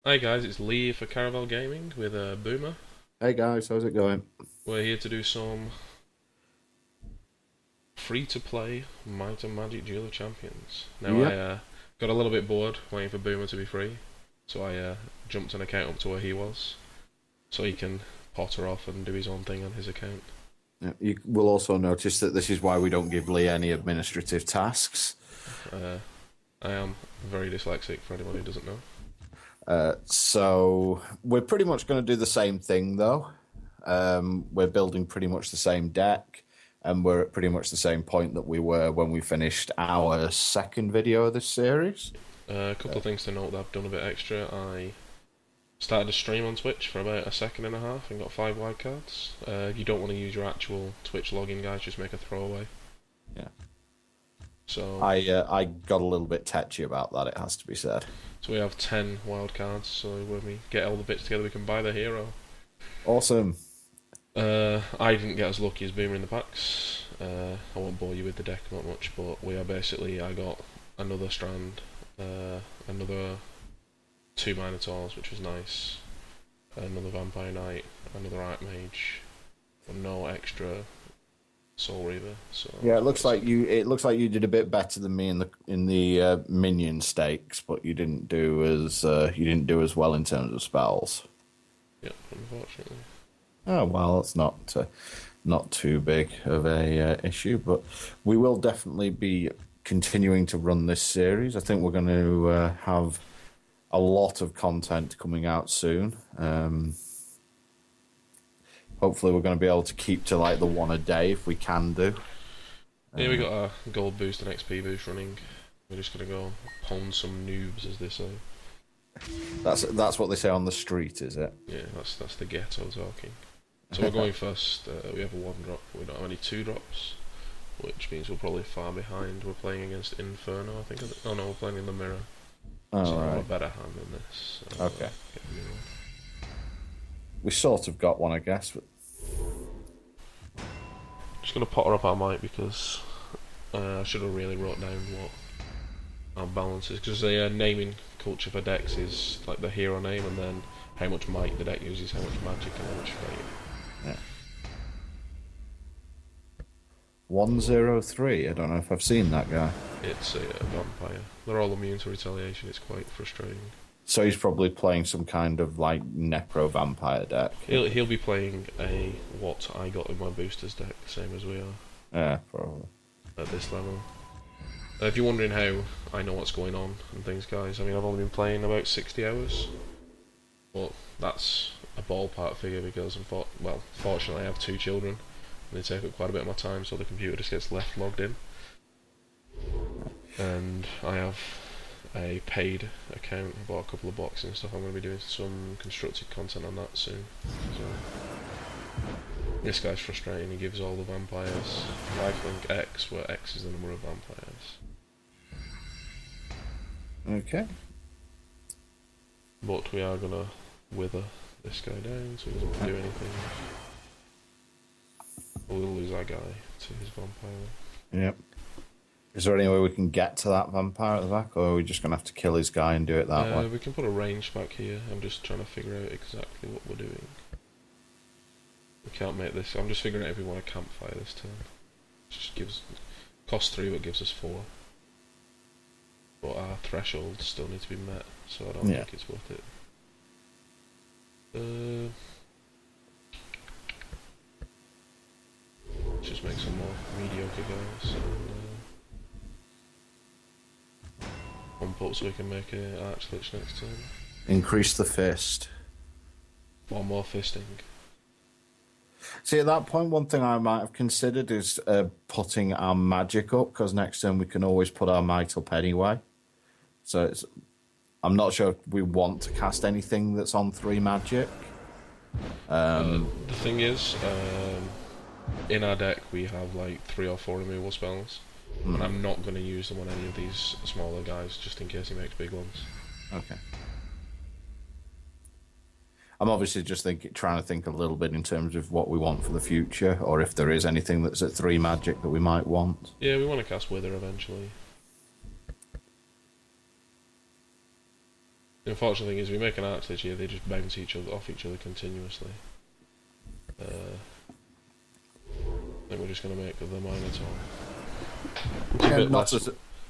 Hi guys, it's Lee for Caravel Gaming with Boomer. Hey guys, how's it going? We're here to do some free-to-play Might and Magic Duel of Champions. Now I Yep. got a little bit bored waiting for Boomer to be free, so I jumped an account up to where he was, so he can potter off and do his own thing on his account. You will also notice that this is why we don't give Lee any administrative tasks. Uh, I am very dyslexic for anyone who doesn't know. So we're pretty much going to do the same thing though. We're building pretty much the same deck, and we're at pretty much the same point that we were when we finished our second video of this series. A couple of things to note that I've done a bit extra. I started a stream on Twitch for about a second and a half and got 5 wildcards. If you don't want to use your actual Twitch login, guys, just make a throwaway. Yeah. So, I got a little bit tetchy about that. It has to be said. so we have 10 wildcards. So when we get all the bits together, we can buy the hero. Awesome. I didn't get as lucky as Boomer in the packs. I won't bore you with the deck not much, but we are basically I got another strand, another two Minotaurs, which was nice, another Vampire Knight, another Archmage, but no extra Soul Reaver. So Yeah, it looks that's like good. you. It looks like you did a bit better than me in the minion stakes, but you didn't do as well in terms of spells. Yeah, unfortunately. Oh well, that's not too big of a issue, but we will definitely be continuing to run this series. I think we're going to have a lot of content coming out soon. Hopefully, we're going to be able to keep to like the one a day if we can do. Yeah, we got a gold boost and XP boost running. We're just gonna go pwn some noobs, as they say. That's what they say on the street, is it? Yeah, that's the ghetto talking. So we're going first. We have a one drop. We don't have any two drops, which means we're probably far behind. We're playing against Inferno, I think. Oh no, we're playing in the mirror. So All I've got a right. better hand than this. Okay. Get a new one. We sort of got one, I guess. But Just gonna potter up our might because I should have really wrote down what our balance is, because the naming culture for decks is like the hero name and then how much might the deck uses, how much magic, and how much fate. yeah. 103. I don't know if I've seen that guy. It's a vampire. They're all immune to retaliation. It's quite frustrating. So he's probably playing some kind of like necro vampire deck. He'll be playing a what I got in my boosters deck, same as we are Yeah, probably. at this level. If you're wondering how I know what's going on and things, guys, I mean I've only been playing about 60 hours, but that's a ballpark figure because fortunately I have two children and they take up quite a bit of my time, so the computer just gets left logged in, and I have a paid account. I bought a couple of boxes and stuff. I'm going to be doing some constructed content on that soon. So this guy's frustrating. He gives all the vampires lifelink X, where X is the number of vampires. Okay. But we are going to wither this guy down so he doesn't do anything. We'll lose our guy to his vampire. Yep. Is there any way we can get to that vampire at the back, or are we just going to have to kill his guy and do it that way? We can put a range back here. I'm just trying to figure out exactly what we're doing. We can't make this. I'm just figuring out if we want a campfire this turn. Just gives cost 3 but gives us 4. But our thresholds still need to be met, so I don't Yeah. think it's worth it. Uh, let's just make some more mediocre guys and pump up so we can make a Archlich next turn. Increase the fist. One more fisting. See, at that point, one thing I might have considered is putting our magic up, because next turn we can always put our might up anyway. So I'm not sure if we want to cast anything that's on 3 magic. The thing is, in our deck we have like 3 or 4 removal spells, and I'm not going to use them on any of these smaller guys just in case he makes big ones. Okay. I'm obviously just trying to think a little bit in terms of what we want for the future, or if there is anything that's at 3 magic that we might want. Yeah, we want to cast Wither eventually. The unfortunate thing is, we make an Archlich here, they just bounce off each other continuously. I think we're just going to make the Minotaur. It's a bit not less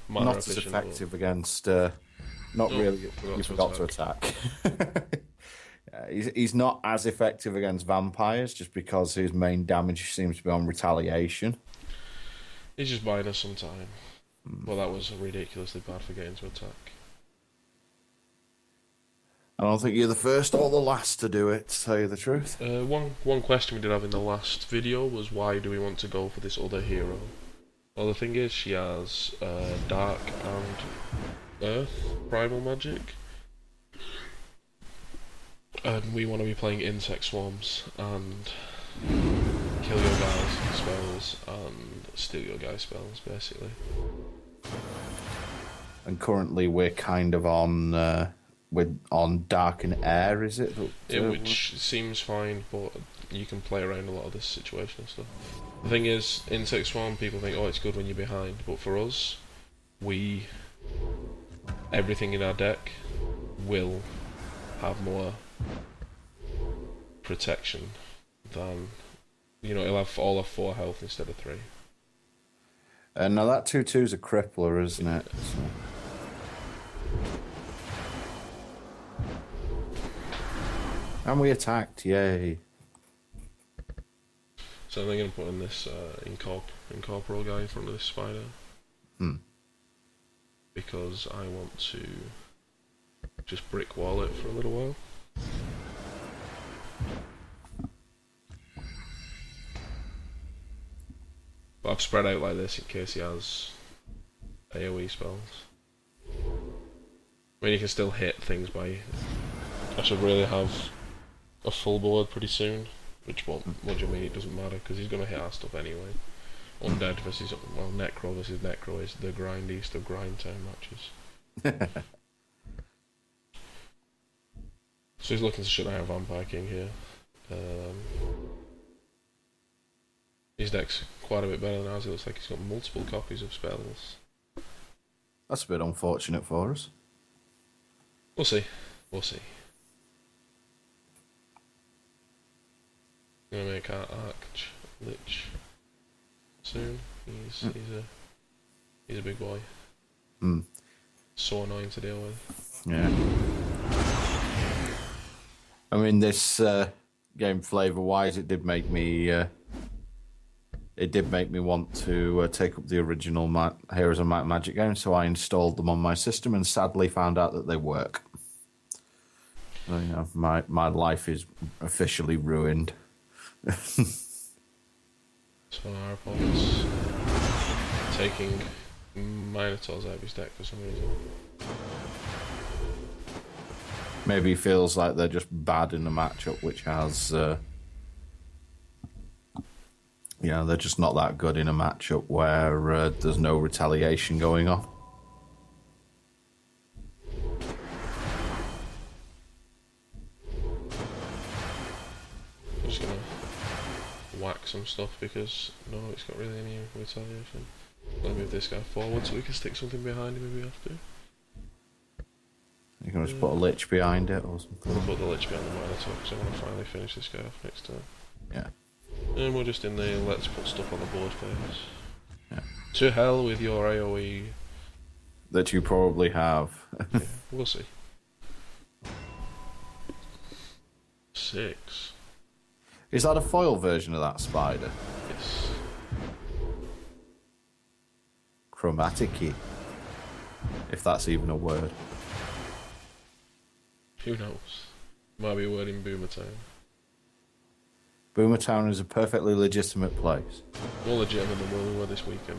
not as effective against. Not really. You forgot to attack. Yeah, he's not as effective against vampires just because his main damage seems to be on retaliation. He's just buying us some time. Well, that was ridiculously bad for getting to attack. I don't think you're the first or the last to do it, to tell you the truth. One question we did have in the last video was, why do we want to go for this other hero? Well, the thing is, she has Dark and Earth primal magic. And we want to be playing insect swarms and kill your guys spells and steal your guys spells, basically. And currently we're kind of on on Dark and Air, is it? Yeah, which seems fine, but you can play around a lot of this situational stuff. The thing is, insect swarm, people think, oh, it's good when you're behind, but for us, everything in our deck will have more protection than, it'll have all of 4 health instead of 3. Now that 2/2 is a crippler, isn't it? So. And we attacked, yay. So I'm going to put in this incorporeal guy in front of this spider. Because I want to just brick wall it for a little while. But I've spread out like this in case he has AoE spells. I mean, you can still hit things by... I should really have a full board pretty soon, which what do you mean, it doesn't matter, because he's going to hit our stuff anyway. Undead versus... well, Necro versus Necro is the grindiest of grind time matches. So he's looking to shut down Vampire King here. His deck's quite a bit better than ours. It looks like he's got multiple copies of spells. That's a bit unfortunate for us. We'll see. We'll see. I'm gonna make our Archlich soon. He's a big boy. So annoying to deal with. Yeah. I mean, this game flavour-wise, it did make me want to take up the original Heroes of Might and Magic game, so I installed them on my system and sadly found out that they work. So, my life is officially ruined. So our opponent's taking Minotaurs out of his deck for some reason. Maybe he feels like they're just bad in a matchup which has... they're just not that good in a matchup where there's no retaliation going on. I'm just gonna whack some stuff because no, it's got really any retaliation. Let me move this guy forward so we can stick something behind him if we have to. You can just put a Lich behind it or something. I'll put the Lich behind the Minotaur because I want to finally finish this guy off next turn. Yeah. And we're just in the let's put stuff on the board phase. Yeah. To hell with your AoE. That you probably have. Yeah, we'll see. 6. Is that a foil version of that spider? Yes. Chromatic-y. If that's even a word. Who knows? Might be a word in Boomertown. Boomertown is a perfectly legitimate place. More legitimate than where we were this weekend.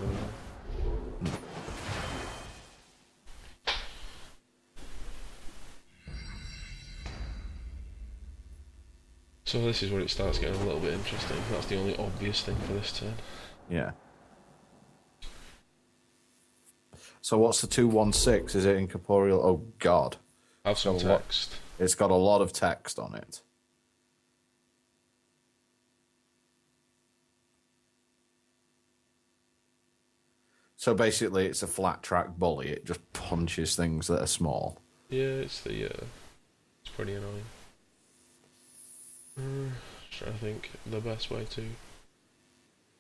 So this is where it starts getting a little bit interesting. That's the only obvious thing for this turn. Yeah. So what's the 2/1/6? Is it incorporeal? Oh God. Have some text. It's got a lot of text on it. So basically it's a flat track bully. It just punches things that are small. Yeah, it's pretty annoying. Just trying to think the best way to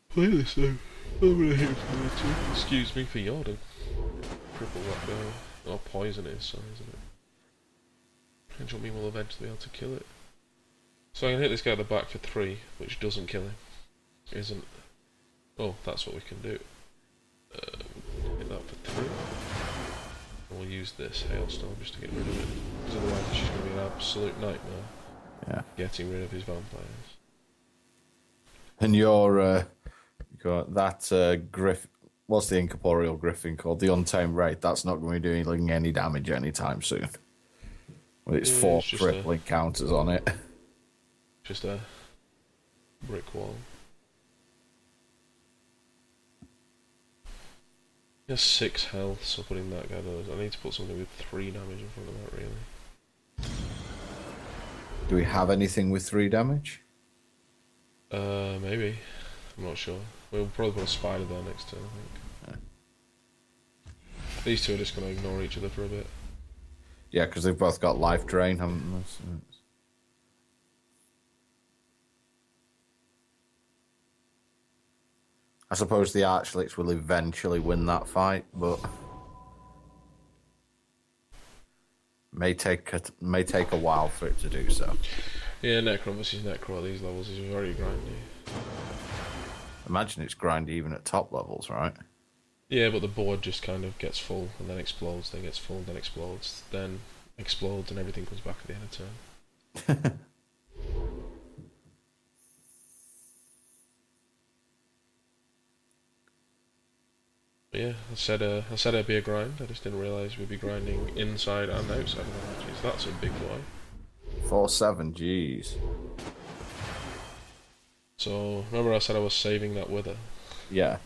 play this though. I'm gonna hit for two. Excuse me for yawning. Cripple that guy. Or poison it, so isn't it? And jump me will eventually be able to kill it. So I can hit this guy at the back for 3, which doesn't kill him. Isn't. Oh, that's what we can do. Hit that for 3. And we'll use this hailstorm just to get rid of it. Because otherwise it's just going to be an absolute nightmare. Yeah. Getting rid of his vampires. And your got that griff. What's the incorporeal griffin called? The untamed raid. That's not going to be doing any damage anytime soon. With its 4 crippling counters on it. Just a brick wall. He has 6 health, so putting that guy does. I need to put something with 3 damage in front of that, really. Do we have anything with 3 damage? Maybe. I'm not sure. We'll probably put a spider there next turn, I think. Yeah. These two are just going to ignore each other for a bit. Yeah, because they've both got life drain, haven't they? I suppose the Archlicks will eventually win that fight, but may take a while for it to do so. Yeah, Necromancy's Necro at these levels is very grindy. Imagine it's grindy even at top levels, right? Yeah, but the board just kind of gets full and then explodes, then gets full, then explodes, and everything comes back at the end of turn. But yeah, I said it'd be a grind. I just didn't realise we'd be grinding inside and outside of the matches. That's a big boy. 4-7, jeez. So remember I said I was saving that wither? Yeah.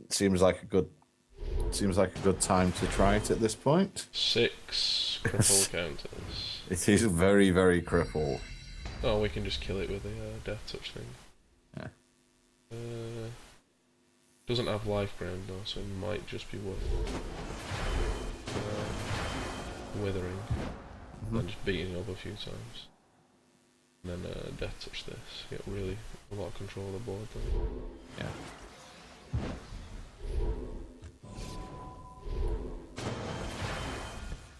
Seems like a good time to try it at this point. 6 cripple counters. It is very, very crippled. Oh, we can just kill it with the death touch thing. Yeah. Doesn't have life ground though, so it might just be worth withering. And then just beating it up a few times. And then death touch this. Get really a lot of control of the board though. Yeah.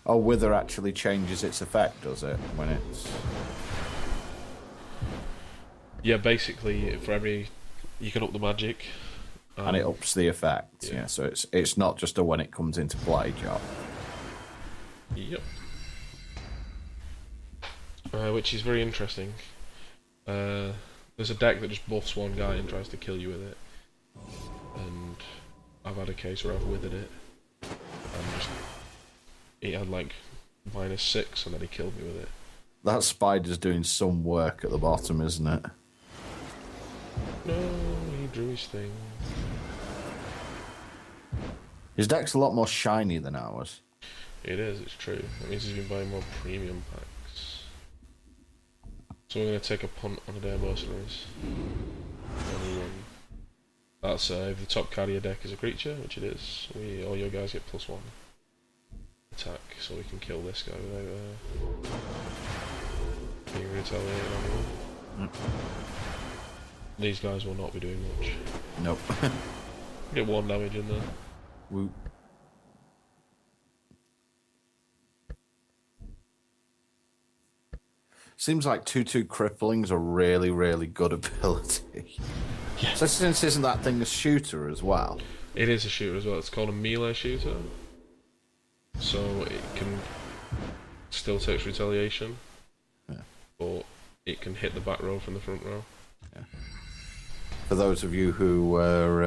Oh, wither actually changes its effect, does it? When it's... Yeah, basically for every... You can up the magic. And it ups the effect, yeah. So it's not just a when it comes into play job. Yep. Which is very interesting. There's a deck that just buffs one guy and tries to kill you with it. And I've had a case where I've withered it. And just... It had like -6 and then he killed me with it. That spider's doing some work at the bottom, isn't it? No, he drew his thing. His deck's a lot more shiny than ours. It is, it's true. That means he's been buying more premium packs. So we're going to take a punt on a day of mercenaries. That's if the top card of your deck is a creature, which it is, all your guys get +1 attack, so we can kill this guy without being retaliated on. These guys will not be doing much. Nope. Get 1 damage in there. Whoop. Seems like 2/2 crippling's a really, really good ability. Yeah. So since isn't that thing a shooter as well? It is a shooter as well. It's called a melee shooter. So it can still takes retaliation. Yeah. But it can hit the back row from the front row. Yeah. For those of you who were,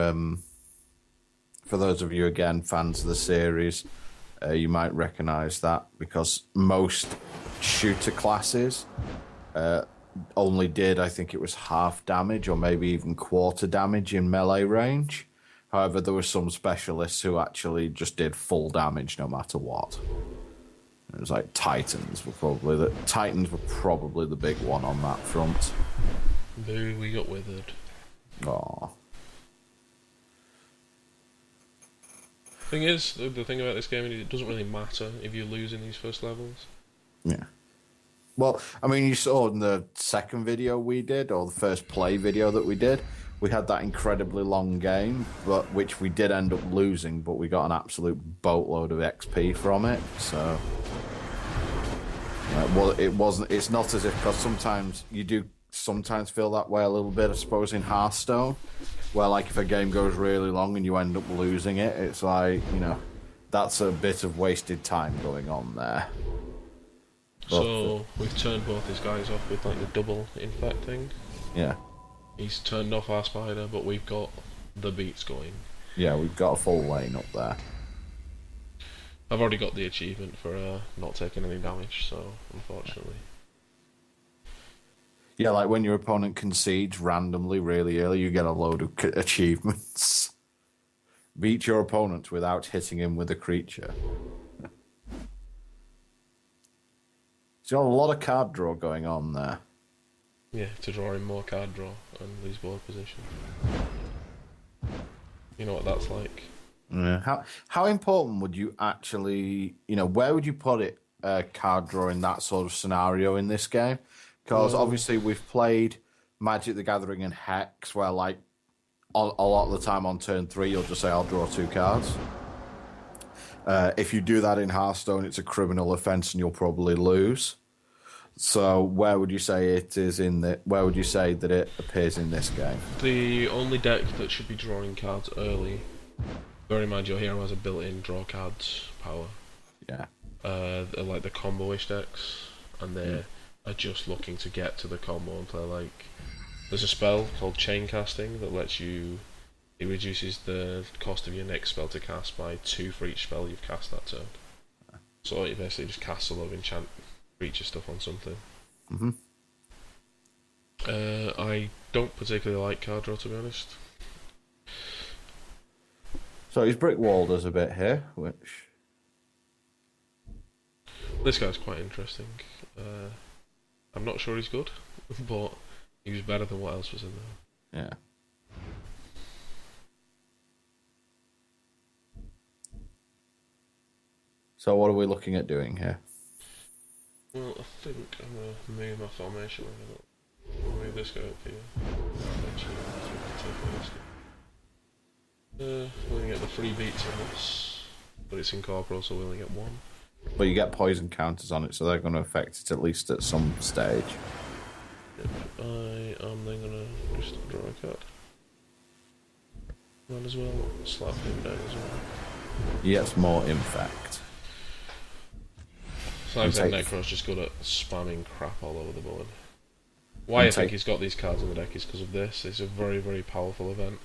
again, fans of the series, you might recognise that because most shooter classes only did, I think it was half damage or maybe even quarter damage in melee range. However, there were some specialists who actually just did full damage no matter what. It was like Titans were probably the big one on that front. Boo, we got withered. Aww. Thing is, the thing about this game is it doesn't really matter if you lose in these first levels. Yeah. Well, I mean, you saw in the second video we did, or the first play video that we did, we had that incredibly long game, but which we did end up losing, but we got an absolute boatload of XP from it. So, well, it wasn't. It's not as if, because sometimes you do sometimes feel that way a little bit, I suppose, in Hearthstone, where like if a game goes really long and you end up losing it, it's like, that's a bit of wasted time going on there. So we've turned both these guys off with like the double infect thing. Yeah. He's turned off our spider, but we've got the beats going. Yeah, we've got a full lane up there. I've already got the achievement for not taking any damage, so unfortunately. Yeah, like when your opponent concedes randomly really early, you get a load of achievements. Beat your opponent without hitting him with a creature. So a lot of card draw going on there. Yeah, to draw in more card draw and lose board position. You know what that's like. Yeah. How important would you actually, where would you put it, card draw in that sort of scenario in this game? Because obviously we've played Magic the Gathering and Hex, where like a lot of the time on turn 3 you'll just say, I'll draw 2 cards. If you do that in Hearthstone, it's a criminal offence and you'll probably lose. So where would you say it is where would you say that it appears in this game? The only deck that should be drawing cards early, bear in mind your hero has a built-in draw cards power. Yeah. They're like the combo-ish decks, and they are just looking to get to the combo and play like... There's a spell called Chain Casting that lets you... It reduces the cost of your next spell to cast by 2 for each spell you've cast that turn. So you basically just cast a lot of enchant creature stuff on something. Mm-hmm. I don't particularly like card draw, to be honest. So he's brick-walled us a bit here, which... This guy's quite interesting. I'm not sure he's good, but he was better than what else was in there. Yeah. So what are we looking at doing here? Well, I think I'm going to move my formation a little. I'll move this guy up here. We're going to get the 3 beats on this, but it's incorporeal, so we only get 1. But you get poison counters on it, so they're going to affect it at least at some stage. Yep. I am then going to just draw a card. Might as well slap him down as well. He gets more infect. So I think Necro's just good at spamming crap all over the board. Why I think he's got these cards in the deck is because of this. It's a very, very powerful event.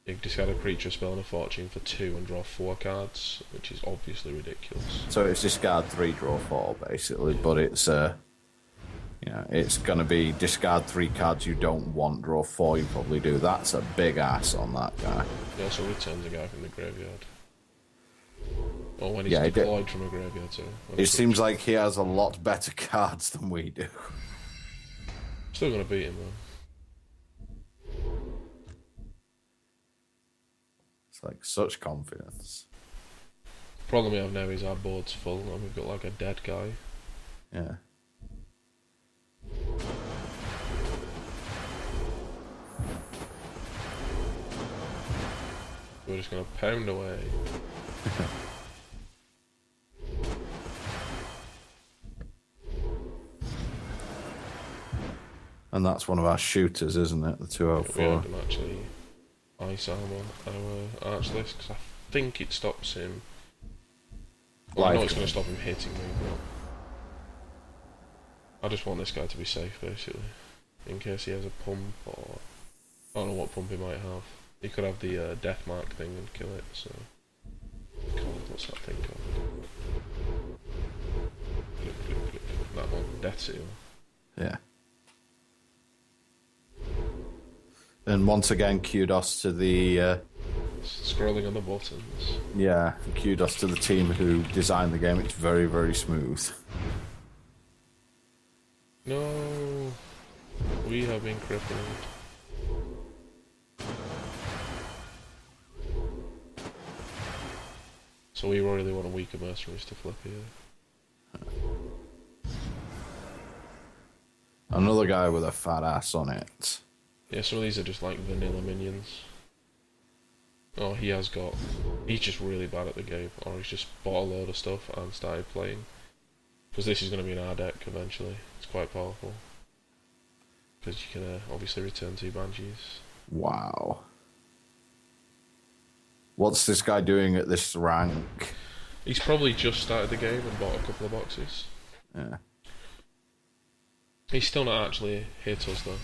You discard a creature, spell, and a fortune for 2 and draw 4 cards, which is obviously ridiculous. So it's discard 3, draw 4, basically, but it's it's going to be discard 3 cards you don't want, draw 4 you probably do. That's a big ass on that guy. He also returns a guy from the graveyard. Or when he's deployed from a graveyard, too. It seems like he has a lot better cards than we do. Still going to beat him, though. It's like such confidence. The problem we have now is our board's full and we've got like a dead guy. Yeah. We're just going to pound away. And that's one of our shooters, isn't it? The 204. We had him actually ice armor our Archlist, because I think it stops him. Well, I know it's going to stop him hitting me, but I just want this guy to be safe, basically. In case he has a pump, or I don't know what pump he might have. He could have the death mark thing and kill it, so... God, what's that thing called? That one, Death Seal. Yeah. And once again, kudos to the... Scrolling on the buttons. Yeah, kudos to the team who designed the game. It's very, very smooth. No, we have been crippled. So we really want a weaker mercenaries to flip here. Another guy with a fat ass on it. Yeah, some of these are just like vanilla minions. Oh, he's just really bad at the game, or he's just bought a load of stuff and started playing. Because this is going to be in our deck eventually. It's quite powerful. Because you can obviously return 2 banshees. Wow. What's this guy doing at this rank? He's probably just started the game and bought a couple of boxes. Yeah. He's still not actually hit us though.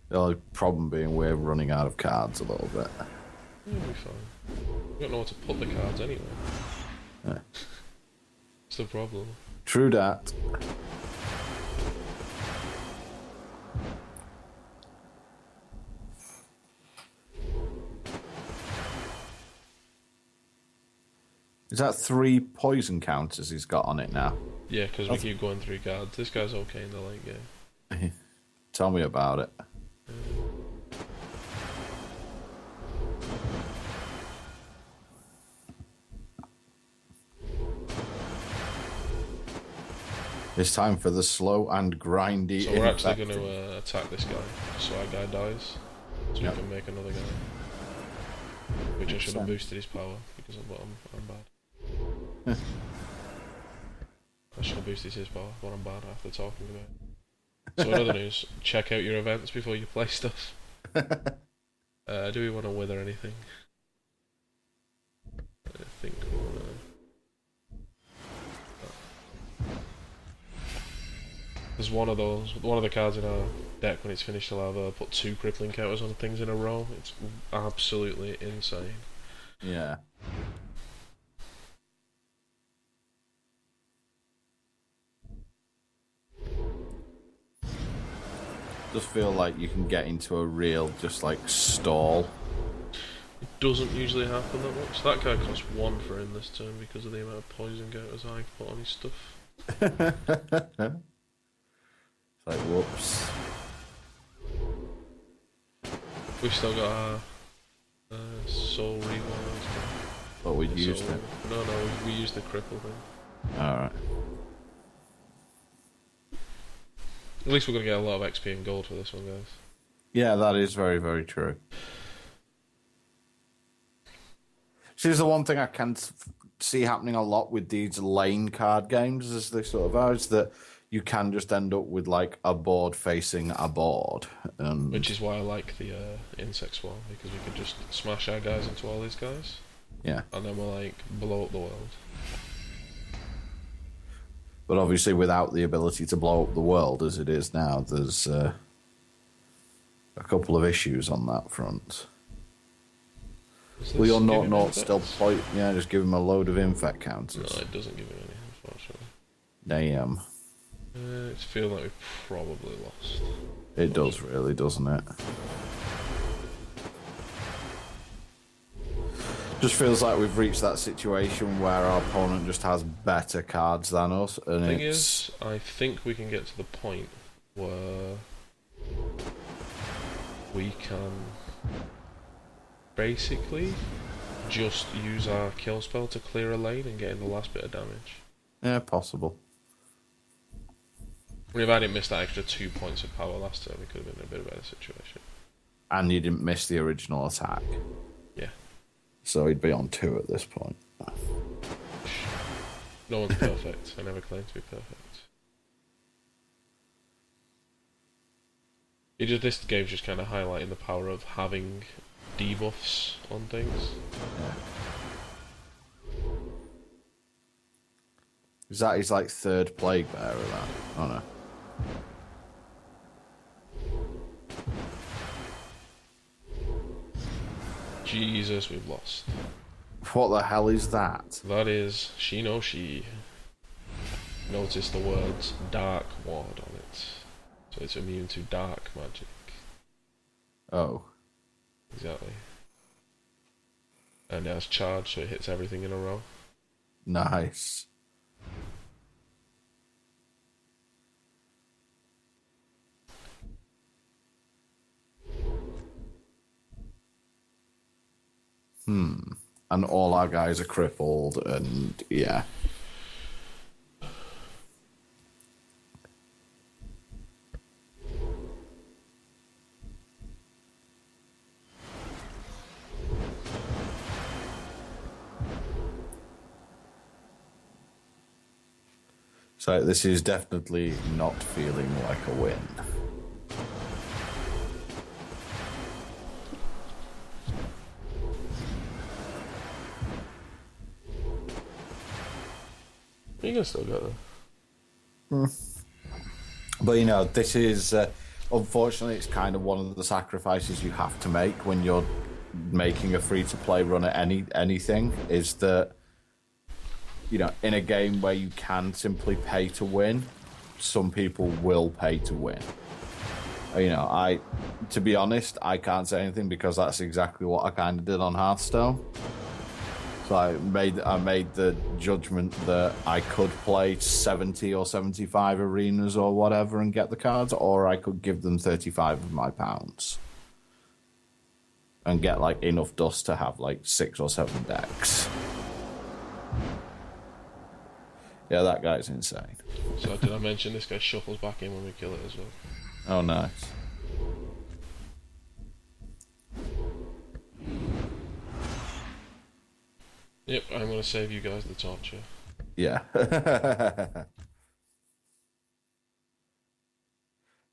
The only problem being we're running out of cards a little bit. It'll be fine. We don't know where to put the cards anyway. Yeah. It's the problem. True that. Is that 3 poison counters he's got on it now? Yeah, because we keep going through cards. This guy's okay in the late game. Tell me about it. It's time for the slow and grindy. So we're actually going to attack this guy, so our guy dies, so we can make another guy. Which I should have boosted his power because I'm bad. I should have boosted his power, but I'm bad after talking about it. So in other news, check out your events before you play stuff. Do we want to wither anything? I think we want to... There's one of the cards in our deck when it's finished will have put 2 crippling counters on things in a row. It's absolutely insane. Yeah. Just feel like you can get into a real just like stall. It doesn't usually happen that much. That guy costs 1 for in this turn because of the amount of poison counters I put on his stuff. It's like, whoops. We've still got our soul rewild. But we used it. No, we used the cripple thing. Alright. At least we're going to get a lot of XP and gold for this one, guys. Yeah, that is very, very true. See, the one thing I can see happening a lot with these lane card games as they sort of are, is that you can just end up with like a board facing a board. Which is why I like the insect swarm, because we could just smash our guys into all these guys. Yeah. And then we'll like blow up the world. But obviously without the ability to blow up the world as it is now, there's a couple of issues on that front. Will your not still play? Yeah, just give him a load of infect counters. No, it doesn't give him any, unfortunately. Damn. It's feeling like we've probably lost. It does really, doesn't it? Just feels like we've reached that situation where our opponent just has better cards than us, and the thing is, I think we can get to the point where we can basically just use our kill spell to clear a lane and get in the last bit of damage. Yeah, possible. If I didn't miss that extra 2 points of power last turn, we could have been in a bit of a better situation. And you didn't miss the original attack. Yeah. So he'd be on 2 at this point. No one's perfect. I never claim to be perfect. This game's just kind of highlighting the power of having debuffs on things. Yeah. Is that his like 3rd plague bearer? That? Oh no. Jesus, we've lost. What the hell is that? That is She No She. Notice the words Dark Ward on it. So it's immune to dark magic. Oh. Exactly. And it has charge, so it hits everything in a row. Nice. and all our guys are crippled, and yeah. So this is definitely not feeling like a win. You can still go there. But you know, this is unfortunately it's kind of one of the sacrifices you have to make when you're making a free-to-play run at anything. Is that, you know, in a game where you can simply pay to win, some people will pay to win. You know, to be honest, I can't say anything because that's exactly what I kind of did on Hearthstone. So I made the judgment that I could play 70 or 75 arenas or whatever and get the cards, or I could give them 35 of my pounds and get like enough dust to have like 6 or 7 decks. Yeah, that guy's insane. So did I mention this guy shuffles back in when we kill it as well? Oh, nice. Yep, I'm going to save you guys the torture. Yeah.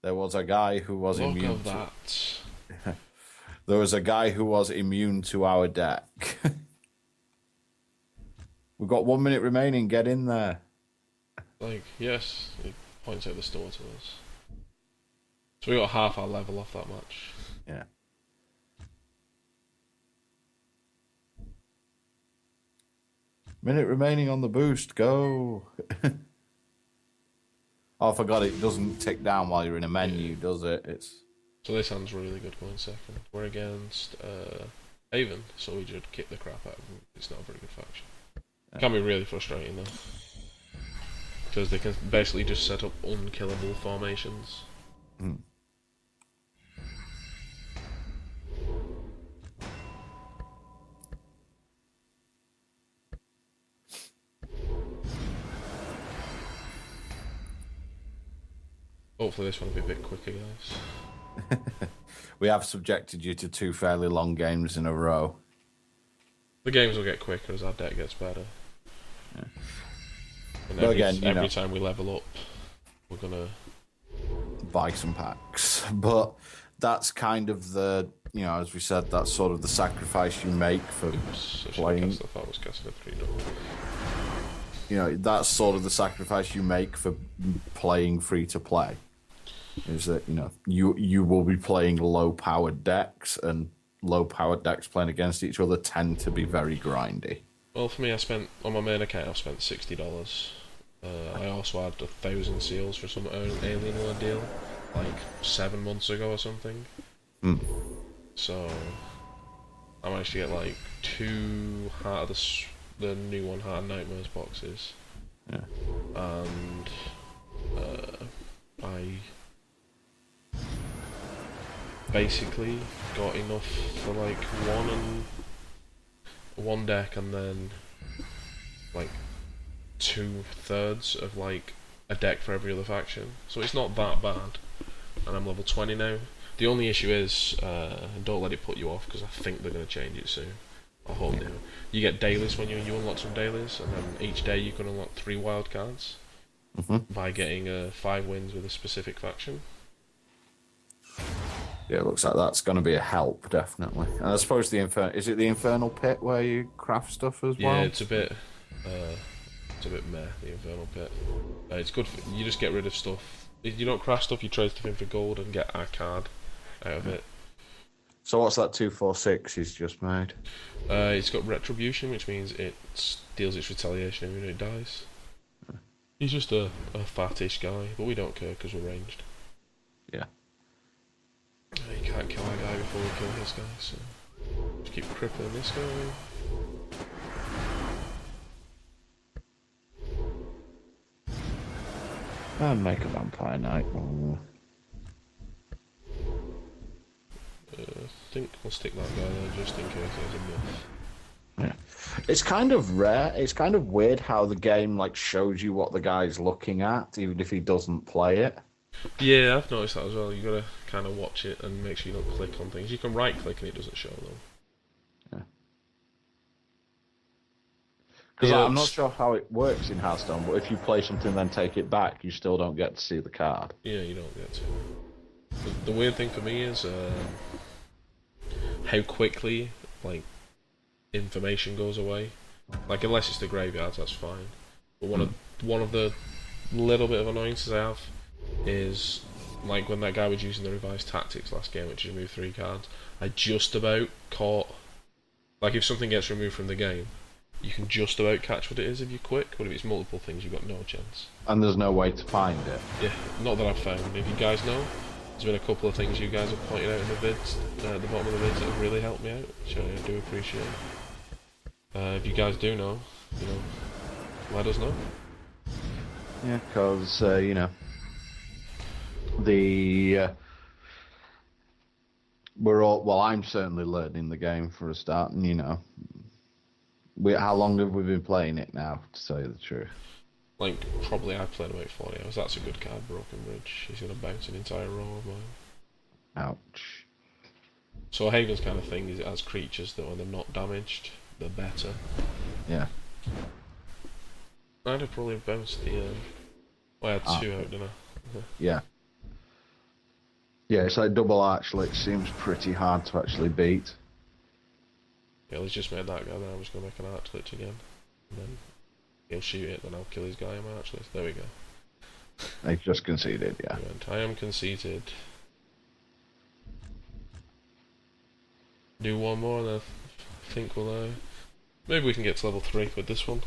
There was a guy who was Look immune at that. There was a guy who was immune to our deck. We've got 1 minute remaining. Get in there. Like, yes, he points out the store to us. So we got half our level off that match. Yeah. Minute remaining on the boost. Go. Oh, I forgot it doesn't tick down while you're in a menu, does it? So this hand's really good going second. We're against Haven, so we should kick the crap out of them. It's not a very good faction. It can be really frustrating though. Because they can basically just set up unkillable formations. Mm. Hopefully this one will be a bit quicker, guys. We have subjected you to 2 fairly long games in a row. The games will get quicker as our deck gets better. Yeah. And But again, every time we level up, we're gonna buy some packs. But that's kind of the, you know, as we said, that's sort of the sacrifice you make for playing. I thought I was casting a 3 You know, that's sort of the sacrifice you make for playing free to play. Is that, you know, you will be playing low powered decks, and low powered decks playing against each other tend to be very grindy. Well, for me, I spent on my main account. I spent $60. I also had 1,000 seals for some Alien Lord deal, like 7 months ago or something. Mm. So I managed to get like 2 Heart of the new one, Heart of Nightmares boxes. Yeah. And I basically got enough for like one deck, and then like 2/3 of like a deck for every other faction. So it's not that bad, and I'm level 20 now. The only issue is, don't let it put you off, because I think they're going to change it soon. I hope they do. You get dailies when you unlock some dailies, and then each day you can unlock 3 wild cards by getting 5 wins with a specific faction. Yeah, it looks like that's going to be a help, definitely. And I suppose is it the Infernal Pit where you craft stuff as well? Yeah, it's a bit meh, the Infernal Pit. It's good for, you just get rid of stuff. If you don't craft stuff, you trade stuff in for gold and get a card out of it. So what's that 2/4/6 he's just made? It's got Retribution, which means it deals its retaliation every time it dies. He's just a fattish guy, but we don't care because we're ranged. Yeah. You can't kill that guy before we kill his guy, so just keep crippling this guy. And make a Vampire Knight. I think we'll stick that guy there just in case there's a buff. Yeah. It's kind of rare. It's kind of weird how the game like shows you what the guy's looking at, even if he doesn't play it. Yeah, I've noticed that as well. You gotta kind of watch it and make sure you don't click on things. You can right click and it doesn't show them. Yeah. Because Yeah, I'm not sure how it works in Hearthstone, but if you play something then take it back, you still don't get to see the card. yeah, you don't get to. The weird thing for me is how quickly like information goes away. Like unless it's the graveyards, that's fine. But one of the little bit of annoyances I have is like when that guy was using the revised tactics last game, which removed 3 cards. I just about caught. Like if something gets removed from the game, you can just about catch what it is if you're quick. But if it's multiple things, you've got no chance. And there's no way to find it. Yeah, not that I've found. If you guys know, there's been a couple of things you guys have pointed out in the vids, at the bottom of the vids, that have really helped me out, which I do appreciate. If you guys do know, let us know. Yeah, because, the... we're all... Well, I'm certainly learning the game for a start, and, how long have we been playing it now, to tell you the truth? Like, probably I've played about 40 hours. That's a good card, Broken Bridge. He's going to bounce an entire row of mine. Ouch. So Haven's kind of thing is it has creatures that when they're not damaged, they're better. Yeah. I'd have probably bounced the... I had 2 out, didn't I? Yeah. Yeah, it's like double archlet. It seems pretty hard to actually beat. Yeah, let's just made that guy, then I'm just going to make an archlet again. And then he'll shoot it, then I'll kill his guy on my archlet. There we go. They just conceded, yeah. I am conceited. Do one more and I think we'll... maybe we can get to level 3 with this one.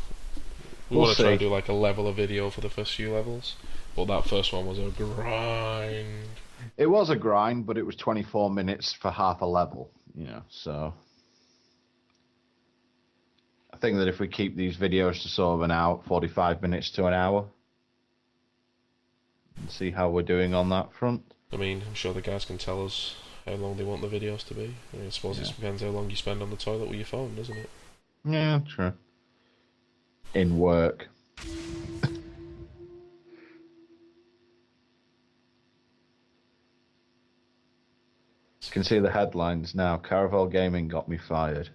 We want to try and do like a level of video for the first few levels. But that first one was a grind. It was a grind, but it was 24 minutes for half a level, so... I think that if we keep these videos to sort of an hour, 45 minutes to an hour, and see how we're doing on that front. I mean, I'm sure the guys can tell us how long they want the videos to be. I suppose it depends how long you spend on the toilet with your phone, doesn't it? Yeah, true. In work. You can see the headlines now. Caravel Gaming got me fired.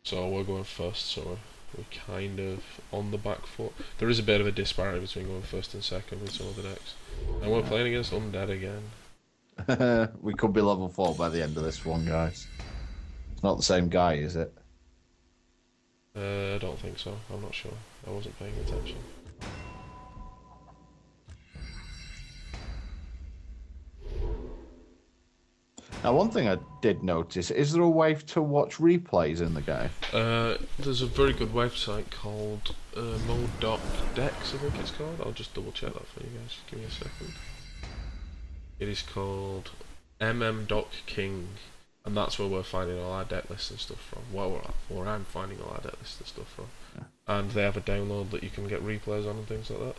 So we're going first, so we're kind of on the back foot. There is a bit of a disparity between going first and second with some of the decks. And we're playing against Undead again. We could be level 4 by the end of this one, guys. It's not the same guy, is it? I don't think so. I'm not sure. I wasn't paying attention. Now, one thing I did notice, is there a way to watch replays in the game? There's a very good website called Mode.dex, I think it's called. I'll just double check that for you guys. Give me a second. It is called MM.King, and that's where we're finding all our deck lists and stuff from. Where I'm finding all our deck lists and stuff from. Yeah. And they have a download that you can get replays on and things like that.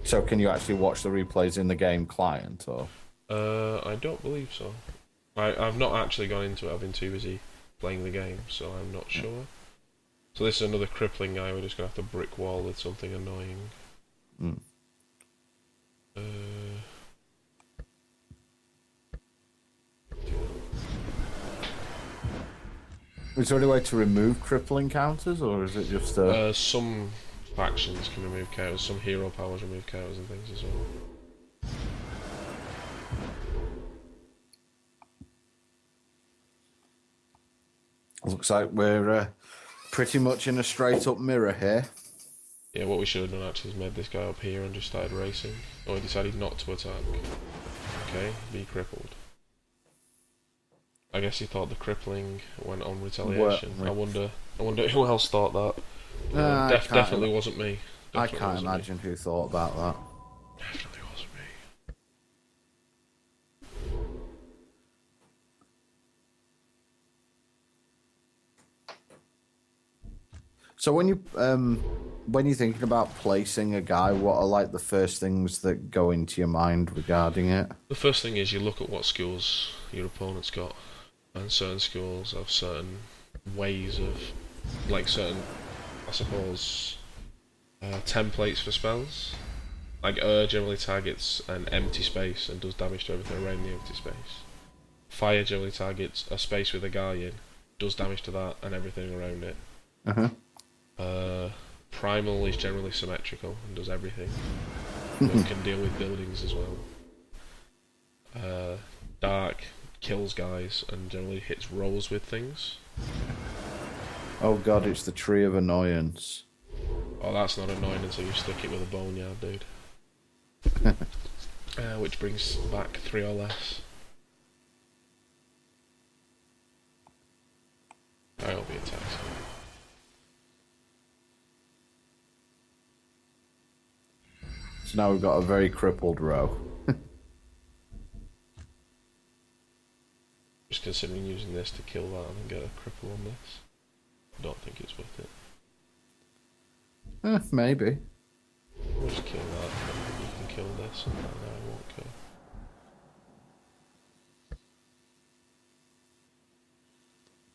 So can you actually watch the replays in the game client, or? I don't believe so. I've not actually gone into it. I've been too busy playing the game, so I'm not sure. So this is another crippling guy. We're just gonna have to brick wall with something annoying. Mm. Is there any way to remove crippling counters, or is it just some factions can remove counters, some hero powers remove counters and things as well. Looks like we're pretty much in a straight up mirror here. Yeah, what we should have done actually is made this guy up here and just started racing. Oh, he decided not to attack. Okay, be crippled. I guess he thought the crippling went on retaliation. I wonder who else thought that. Definitely wasn't me. I can't imagine who thought about that. Definitely wasn't me. So when you're thinking about placing a guy, what are like the first things that go into your mind regarding it? The first thing is you look at what skills your opponent's got, and certain skills have certain ways of like certain, I suppose, templates for spells. Like generally targets an empty space and does damage to everything around the empty space. Fire generally targets a space with a guy in, does damage to that and everything around it. Primal is generally symmetrical and does everything. It can deal with buildings as well. Dark kills guys and generally hits rolls with things. Oh god, it's the tree of annoyance. Oh, that's not annoying until you stick it with a boneyard, dude. Which brings back 3 or less. I hope he attacks. So now we've got a very crippled row. Just considering using this to kill that and then get a cripple on this. I don't think it's worth it. Maybe. We'll just kill that, and then you can kill this, and then I won't kill.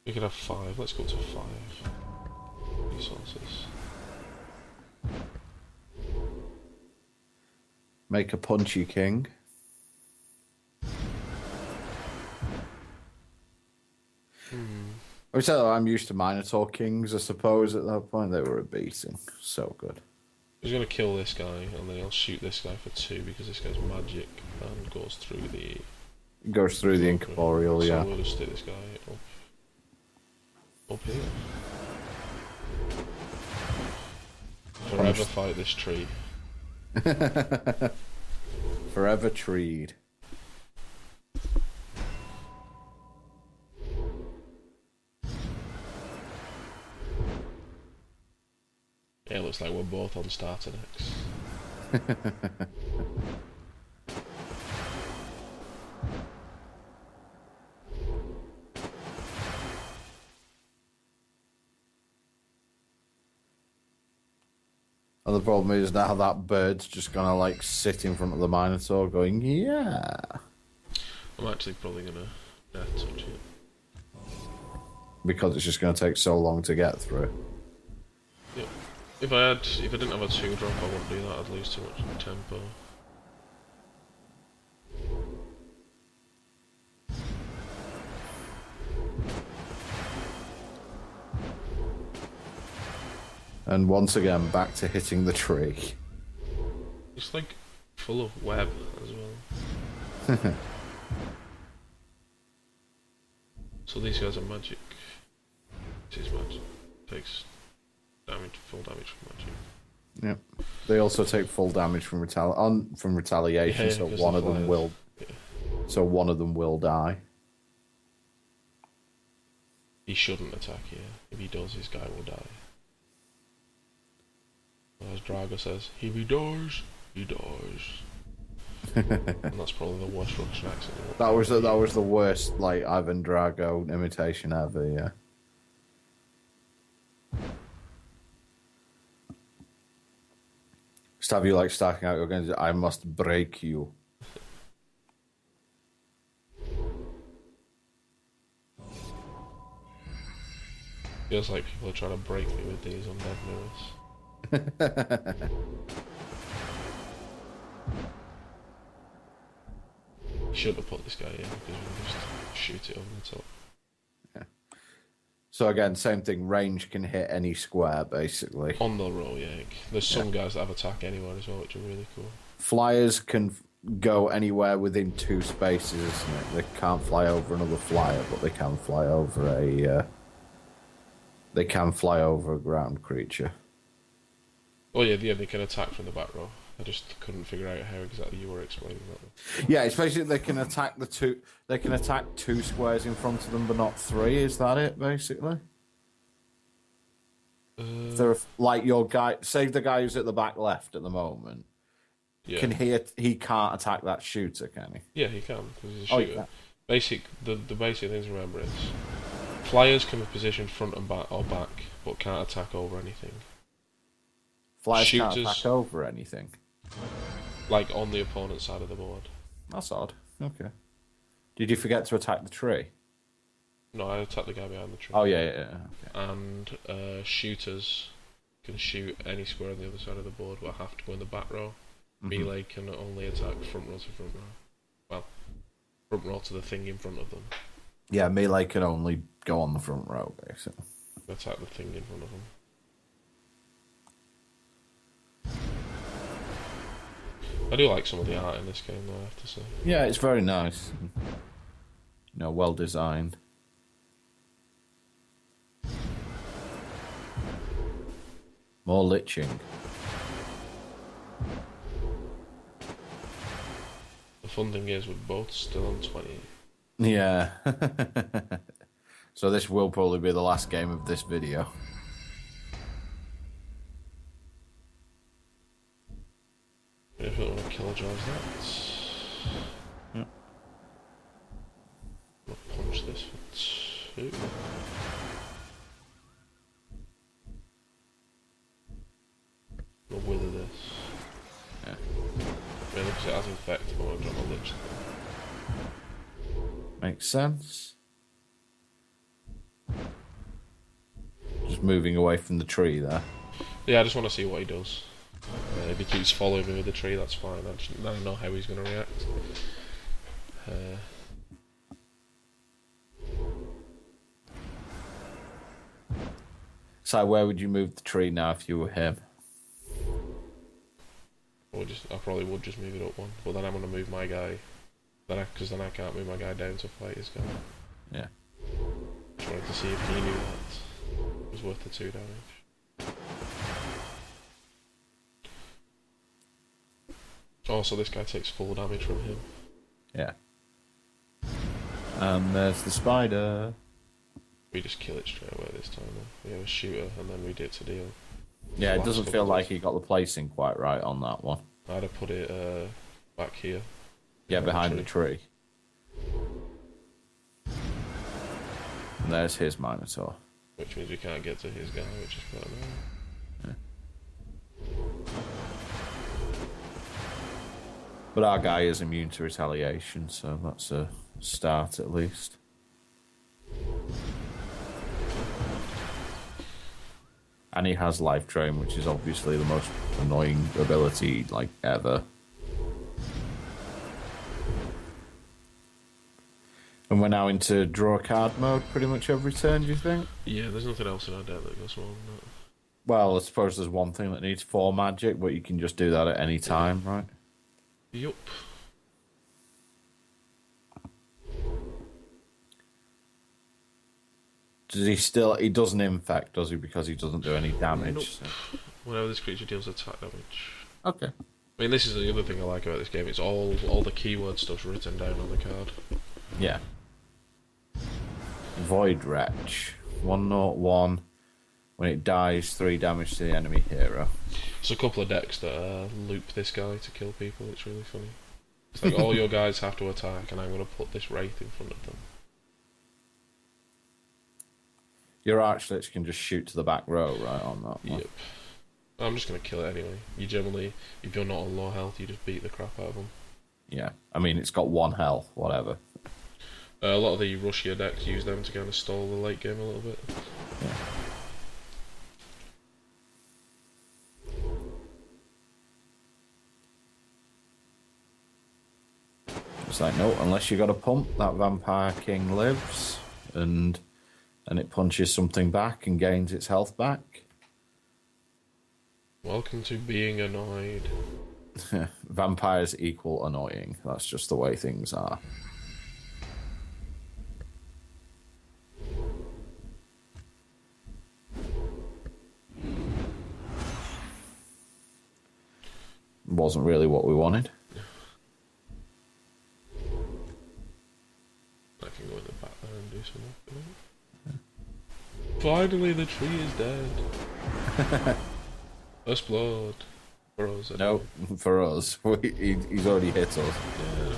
We could have 5, let's go to 5 resources. Make a punchy king. I would say that I'm used to Minotaur kings, I suppose, at that point. They were a beating. So good. He's going to kill this guy, and then he'll shoot this guy for 2, because this guy's magic, and goes through the... Goes through the incorporeal, yeah. So we'll just stick this guy up here. Forever fight this tree. Forever treed. Yeah, it looks like we're both on starter next. And the problem is now that bird's just gonna like sit in front of the Minotaur going, yeah. I'm actually probably gonna touch it. Because it's just gonna take so long to get through. Yeah. If I didn't have a 2-drop, I wouldn't do that. I'd lose too much tempo. And once again, back to hitting the tree. It's like full of web as well. So these guys are magic. This is magic. Takes damage, full damage from magic. Yep. They also take full damage from retaliation, Yeah, so one of them will. Yeah. So one of them will die. He shouldn't attack here. If he does, his guy will die. As Drago says, if he dies, he dies. And that's probably the worst Russian accent. That was the worst like Ivan Drago imitation ever. Yeah. Just have you like stacking out your guns. I must break you. Feels like people are trying to break me with these undead mirrors. Should have put this guy in because we can just shoot it over the top. Yeah. So again, same thing. Range can hit any square basically. On the roll, yeah. There's some guys that have attack anywhere as well, which are really cool. Flyers can go anywhere within 2 spaces, isn't it? They can't fly over another flyer, but they can fly over a. They can fly over a ground creature. Oh yeah, they can attack from the back row. I just couldn't figure out how exactly you were explaining that. Yeah, it's basically they can attack the 2. They can attack 2 squares in front of them, but not 3. Is that it, basically? If they're like your guy, say the guy who's at the back left at the moment. Yeah. He can't attack that shooter, can he? Yeah, he can because he's a Oh, shooter. The basic things to remember is flyers can be positioned front and back or back, but can't attack over anything. Flyers Shooters, can't attack over anything. Like on the opponent's side of the board. That's odd. Okay. Did you forget to attack the tree? No, I attack the guy behind the tree. Oh, yeah. Okay. And shooters can shoot any square on the other side of the board, but have to go in the back row. Melee can only attack front row to front row. Well, front row to the thing in front of them. Yeah, melee can only go on the front row, basically. Attack the thing in front of them. I do like some of the art in this game, though, I have to say. Yeah, it's very nice. Well designed. More liching. The fun thing is, we're both still on 20. Yeah. So this will probably be the last game of this video. If I want to kill drive that. Yep. I'll punch this for 2. I'll wither this. Yeah. Really, because it has infect, I want to drop my lich. Makes sense. Just moving away from the tree there. Yeah, I just want to see what he does. If he keeps following me with the tree, that's fine. I don't know how he's going to react. So where would you move the tree now if you were him? I probably would just move it up one, but then I'm going to move my guy. Because then I can't move my guy down to fight his guy. Yeah. Just wanted to see if he knew that it was worth the 2 damage. Also, this guy takes full damage from him. Yeah. And there's the spider. We just kill it straight away this time. We have a shooter, and then we did to deal. Yeah, it doesn't feel like he got the placing quite right on that one. I'd have put it back here. Yeah, behind the tree. And there's his Minotaur. Which means we can't get to his guy, which is quite annoying. Yeah. But our guy is immune to retaliation, so that's a start at least. And he has Life Drain, which is obviously the most annoying ability, like, ever. And we're now into draw a card mode pretty much every turn, do you think? Yeah, there's nothing else in our deck that goes wrong. No. Well, I suppose there's one thing that needs 4 magic, but you can just do that at any time, right? Yup. Does he still... He doesn't infect, does he? Because he doesn't do any damage. Nope. So. Whenever this creature deals attack damage. Okay. I mean, this is the other thing I like about this game. It's all the keyword stuff's written down on the card. Yeah. Void Wretch. 1/1. When it dies, 3 damage to the enemy hero. There's a couple of decks that loop this guy to kill people. It's really funny. It's like all your guys have to attack, and I'm going to put this wraith in front of them. Your Archlets can just shoot to the back row, right, on that one. Yep. I'm just going to kill it anyway. You generally, if you're not on low health, you just beat the crap out of them. Yeah. I mean, it's got 1 health, whatever. A lot of the Russia decks use them to kind of stall the late game a little bit. Yeah. It's like, no, unless you got a pump, that Vampire King lives, and it punches something back and gains its health back. Welcome to being annoyed. Vampires equal annoying. That's just the way things are. Wasn't really what we wanted. I can go in the back there and do some work. Finally, the tree is dead. First blood. For us. No, for us. He's already hit us. Yeah.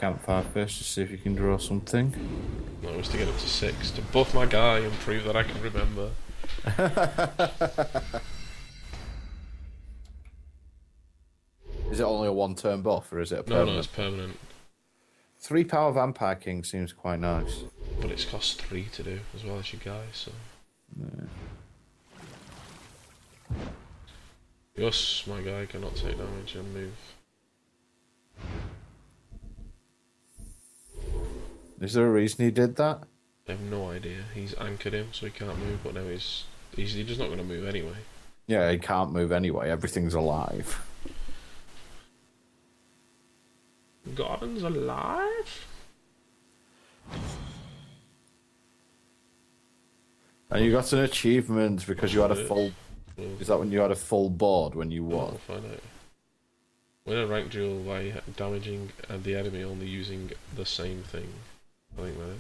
campfire first to see if you can draw something. No, it was to get up to 6 to buff my guy and prove that I can remember. Is it only a 1-turn buff, or is it a permanent? No, it's permanent. 3 power Vampire King seems quite nice. But it's cost 3 to do, as well as your guy, so... Yeah. Yes, my guy cannot take damage and move. Is there a reason he did that? I have no idea. He's anchored him, so he can't move, but now he's just not going to move anyway. Yeah, he can't move anyway. Everything's alive. Gordon's alive? And you got an achievement because you had a full... Is that when you had a full board when you won? I'll find out. Win a rank duel by damaging the enemy only using the same thing. I think that is.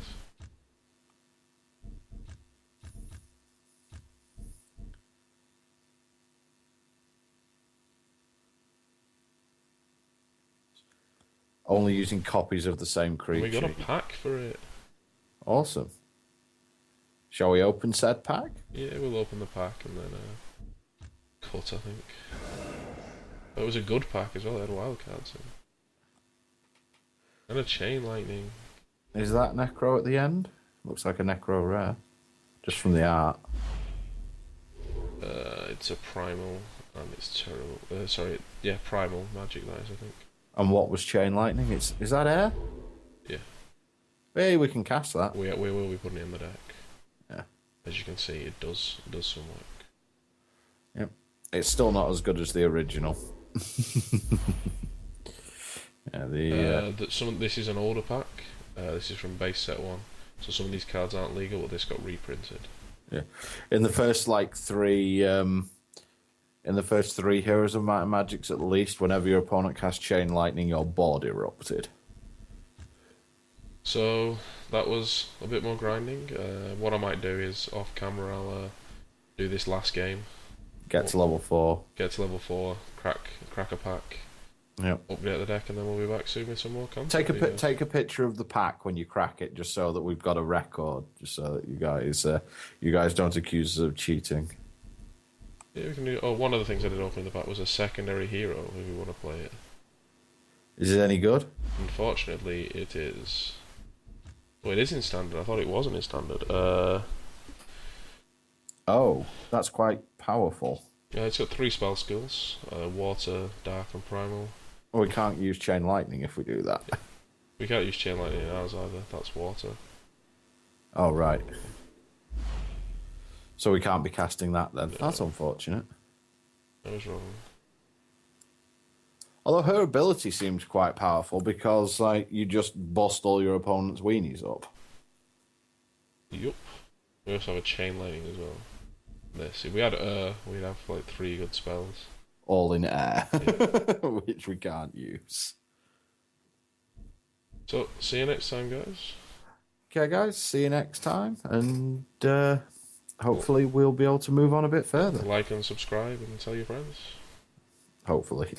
Only using copies of the same creature. We got a pack for it. Awesome. Shall we open said pack? Yeah, we'll open the pack and then cut, I think. It was a good pack as well, it had wildcards in. And a chain lightning. Is that Necro at the end? Looks like a Necro rare. Just from the art. It's a primal, and it's terrible. Primal magic that is, I think. And what was Chain Lightning? Is that air? Yeah. Hey, we can cast that. We will be putting it in the deck. Yeah. As you can see, it does some work. Yep. It's still not as good as the original. Yeah, this is an older pack. This is from base set 1. So some of these cards aren't legal, but this got reprinted. Yeah. In the first three Heroes of Might and Magics, at least, whenever your opponent cast Chain Lightning, your board erupted. So that was a bit more grinding. What I might do is off camera, I'll do this last game. Get to level 4. Get to level 4. Crack a pack. Yep. Update the deck, and then we'll be back soon with some more content. Take a picture of the pack when you crack it, just so that we've got a record, just so that you guys don't accuse us of cheating. Yeah, we can do. Oh, one of the things I did open in the pack was a secondary hero if you want to play it. Is it any good? Unfortunately, it is. Well, it is in standard. I thought it wasn't in standard. Oh, that's quite powerful. Yeah, it's got 3 spell skills: water, dark, and primal. Well, we can't use Chain Lightning if we do that. We can't use chain lightning in ours either. That's water. Oh, right. So we can't be casting that then. No. That's unfortunate. I was wrong. Although her ability seems quite powerful because, like, you just bust all your opponent's weenies up. Yup. We also have a chain lightning as well. This, if we had we'd have like 3 good spells. All in air, yeah. Which we can't use. So, see you next time, guys. Okay, guys, see you next time, and hopefully we'll be able to move on a bit further. Like and subscribe and tell your friends. Hopefully.